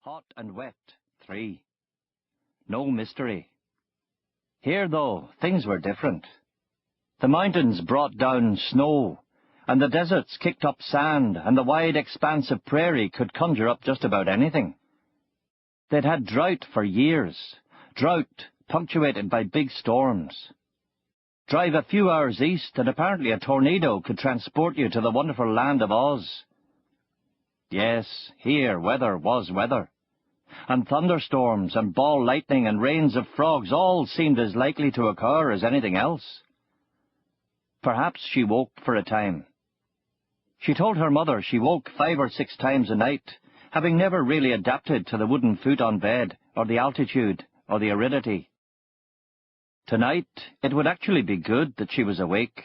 Hot and wet, 3. No mystery. Here, though, things were different. The mountains brought down snow, and the deserts kicked up sand, and the wide expanse of prairie could conjure up just about anything. They'd had drought for years, drought punctuated by big storms. Drive a few hours east, and apparently a tornado could transport you to the wonderful land of Oz. Yes, here weather was weather. And thunderstorms and ball lightning and rains of frogs all seemed as likely to occur as anything else. Perhaps she woke for a time. She told her mother she woke 5 or 6 times a night, having never really adapted to the wooden futon bed, or the altitude, or the aridity. Tonight, it would actually be good that she was awake.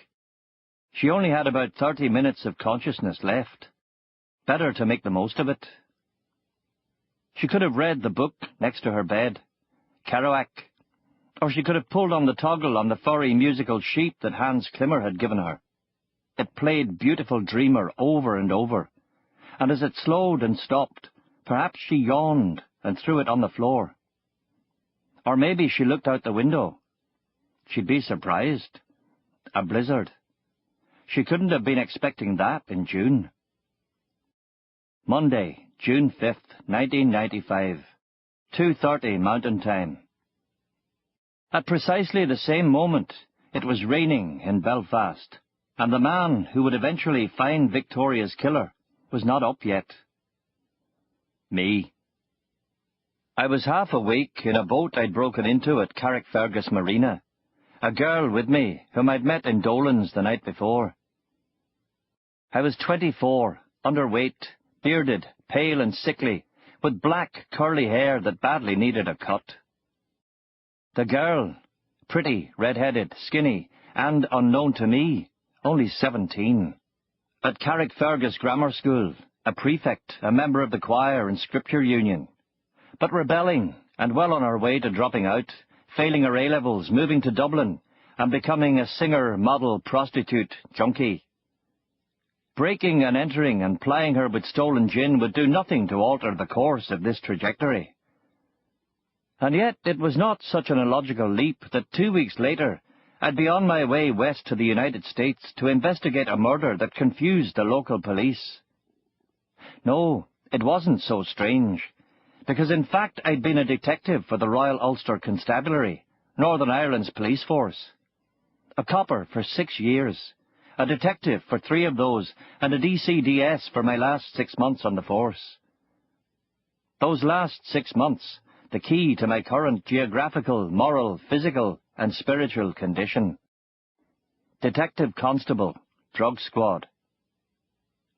She only had about 30 minutes of consciousness left. Better to make the most of it. She could have read the book next to her bed, Kerouac, or she could have pulled on the toggle on the furry musical sheet that Hans Klimmer had given her. It played Beautiful Dreamer over and over, and as it slowed and stopped, perhaps she yawned and threw it on the floor. Or maybe she looked out the window. She'd be surprised. A blizzard. She couldn't have been expecting that in June. Monday, June 5th, 1995, 2:30 Mountain Time. At precisely the same moment, it was raining in Belfast, and the man who would eventually find Victoria's killer was not up yet. Me. I was half awake in a boat I'd broken into at Carrickfergus Marina, a girl with me whom I'd met in Dolan's the night before. I was 24, underweight, bearded, pale and sickly, with black, curly hair that badly needed a cut. The girl, pretty, red-headed, skinny, and, unknown to me, only 17. At Carrickfergus Grammar School, a prefect, a member of the choir and scripture union, but rebelling and well on her way to dropping out, failing her A-levels, moving to Dublin, and becoming a singer, model, prostitute, junkie. Breaking and entering and plying her with stolen gin would do nothing to alter the course of this trajectory. And yet it was not such an illogical leap that 2 weeks later I'd be on my way west to the United States to investigate a murder that confused the local police. No, it wasn't so strange, because in fact I'd been a detective for the Royal Ulster Constabulary, Northern Ireland's police force. A copper for 6 years. A detective for 3 of those, and a DCDS for my last 6 months on the force. Those last 6 months, the key to my current geographical, moral, physical, and spiritual condition. Detective Constable, Drug Squad.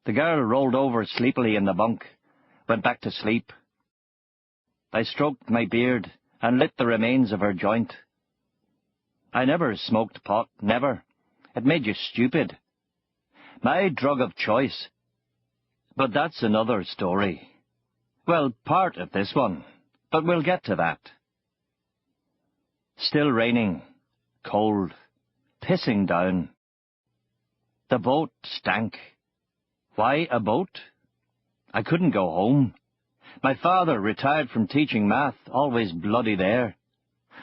The girl rolled over sleepily in the bunk, went back to sleep. I stroked my beard and lit the remains of her joint. I never smoked pot, never. It made you stupid. My drug of choice. But that's another story. Well, part of this one, but we'll get to that. Still raining, cold, pissing down. The boat stank. Why a boat? I couldn't go home. My father, retired from teaching math, always bloody there,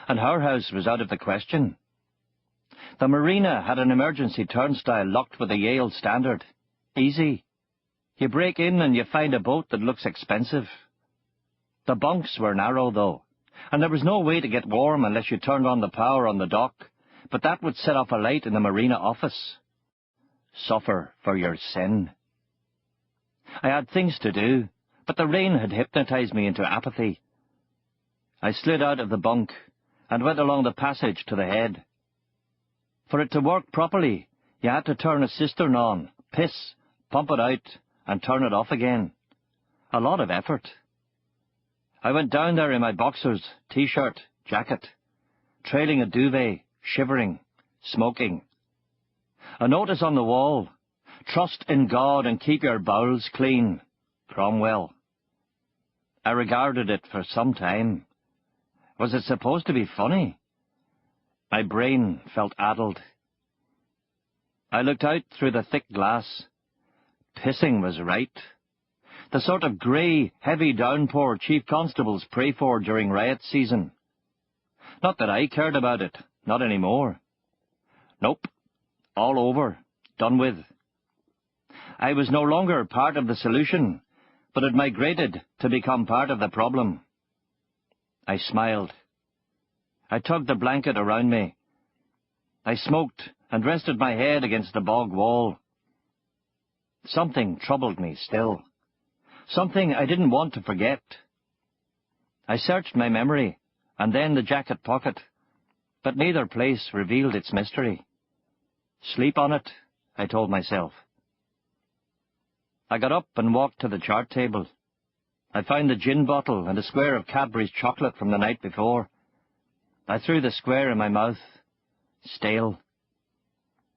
and her house was out of the question. The marina had an emergency turnstile locked with a Yale standard. Easy. You break in and you find a boat that looks expensive. The bunks were narrow, though, and there was no way to get warm unless you turned on the power on the dock, but that would set off a light in the marina office. Suffer for your sin. I had things to do, but the rain had hypnotized me into apathy. I slid out of the bunk and went along the passage to the head. For it to work properly, you had to turn a cistern on, piss, pump it out, and turn it off again. A lot of effort. I went down there in my boxers, T-shirt, jacket, trailing a duvet, shivering, smoking. A notice on the wall, trust in God and keep your bowels clean, Cromwell. I regarded it for some time. Was it supposed to be funny? My brain felt addled. I looked out through the thick glass. Pissing was right. The sort of grey, heavy downpour chief constables pray for during riot season. Not that I cared about it, not anymore. Nope, all over, done with. I was no longer part of the solution, but had migrated to become part of the problem. I smiled. I tugged the blanket around me. I smoked and rested my head against the bog wall. Something troubled me still. Something I didn't want to forget. I searched my memory, and then the jacket pocket, but neither place revealed its mystery. Sleep on it, I told myself. I got up and walked to the chart table. I found the gin bottle and a square of Cadbury's chocolate from the night before. I threw the square in my mouth. Stale.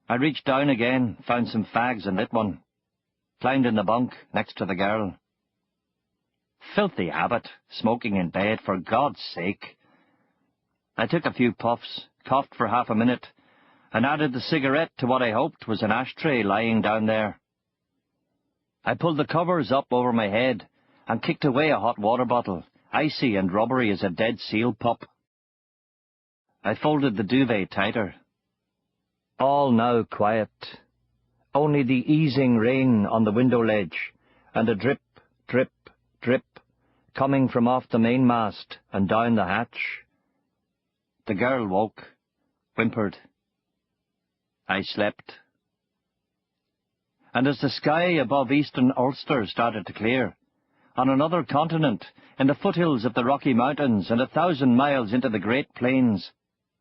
I reached down again, found some fags and lit one. Climbed in the bunk next to the girl. Filthy habit, smoking in bed, for God's sake. I took a few puffs, coughed for half a minute, and added the cigarette to what I hoped was an ashtray lying down there. I pulled the covers up over my head and kicked away a hot water bottle, icy and rubbery as a dead seal pup. I folded the duvet tighter. All now quiet. Only the easing rain on the window ledge, and a drip, drip, drip, coming from off the mainmast and down the hatch. The girl woke, whimpered. I slept. And as the sky above eastern Ulster started to clear, on another continent, in the foothills of the Rocky Mountains and 1,000 miles into the Great Plains,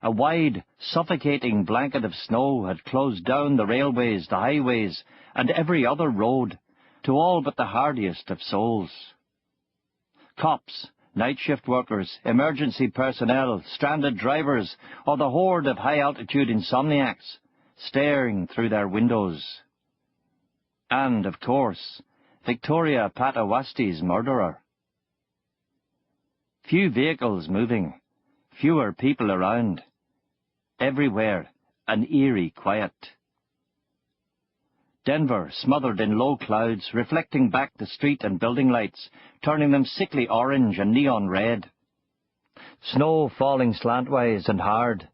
a wide, suffocating blanket of snow had closed down the railways, the highways, and every other road, to all but the hardiest of souls. Cops, night shift workers, emergency personnel, stranded drivers, or the horde of high-altitude insomniacs, staring through their windows. And, of course, Victoria Patawasti's murderer. Few vehicles moving, fewer people around. Everywhere, an eerie quiet. Denver smothered in low clouds, reflecting back the street and building lights, turning them sickly orange and neon red. Snow falling slantwise and hard,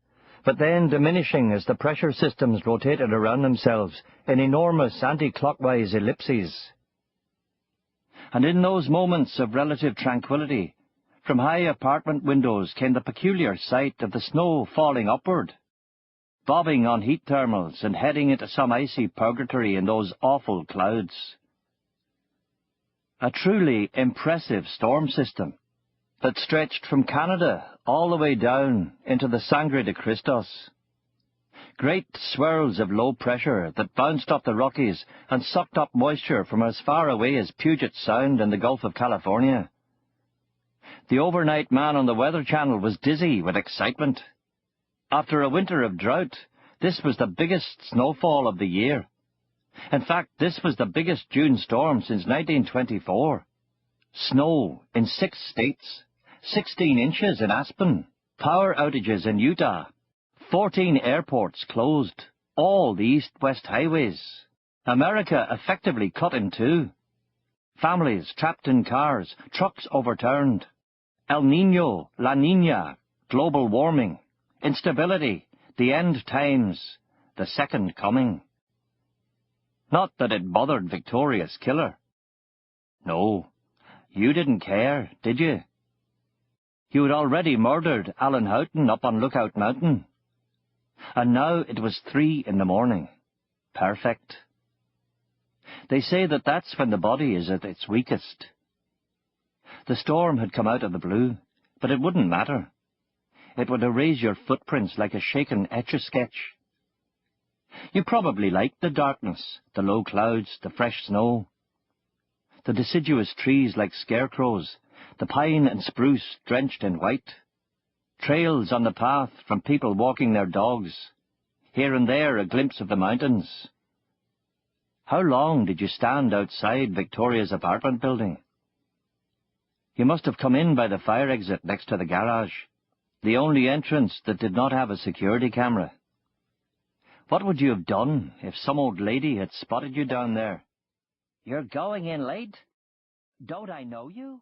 but then diminishing as the pressure systems rotated around themselves in enormous anti-clockwise ellipses. And in those moments of relative tranquility, from high apartment windows came the peculiar sight of the snow falling upward, bobbing on heat thermals and heading into some icy purgatory in those awful clouds. A truly impressive storm system that stretched from Canada all the way down into the Sangre de Cristos. Great swirls of low pressure that bounced off the Rockies and sucked up moisture from as far away as Puget Sound in the Gulf of California. The overnight man on the Weather Channel was dizzy with excitement. After a winter of drought, this was the biggest snowfall of the year. In fact, this was the biggest June storm since 1924. Snow in 6 states, 16 inches in Aspen, power outages in Utah, 14 airports closed, all the east-west highways. America effectively cut in two. Families trapped in cars, trucks overturned. El Niño, La Niña, global warming, instability, the end times, the second coming. Not that it bothered Victoria's killer. No, you didn't care, did you? You had already murdered Alan Houghton up on Lookout Mountain. And now it was 3 a.m. Perfect. They say that that's when the body is at its weakest. The storm had come out of the blue, but it wouldn't matter. It would erase your footprints like a shaken Etch-a-Sketch. You probably liked the darkness, the low clouds, the fresh snow. The deciduous trees like scarecrows, the pine and spruce drenched in white. Trails on the path from people walking their dogs. Here and there a glimpse of the mountains. How long did you stand outside Victoria's apartment building? You must have come in by the fire exit next to the garage, the only entrance that did not have a security camera. What would you have done if some old lady had spotted you down there? "You're going in late?" Don't I know you?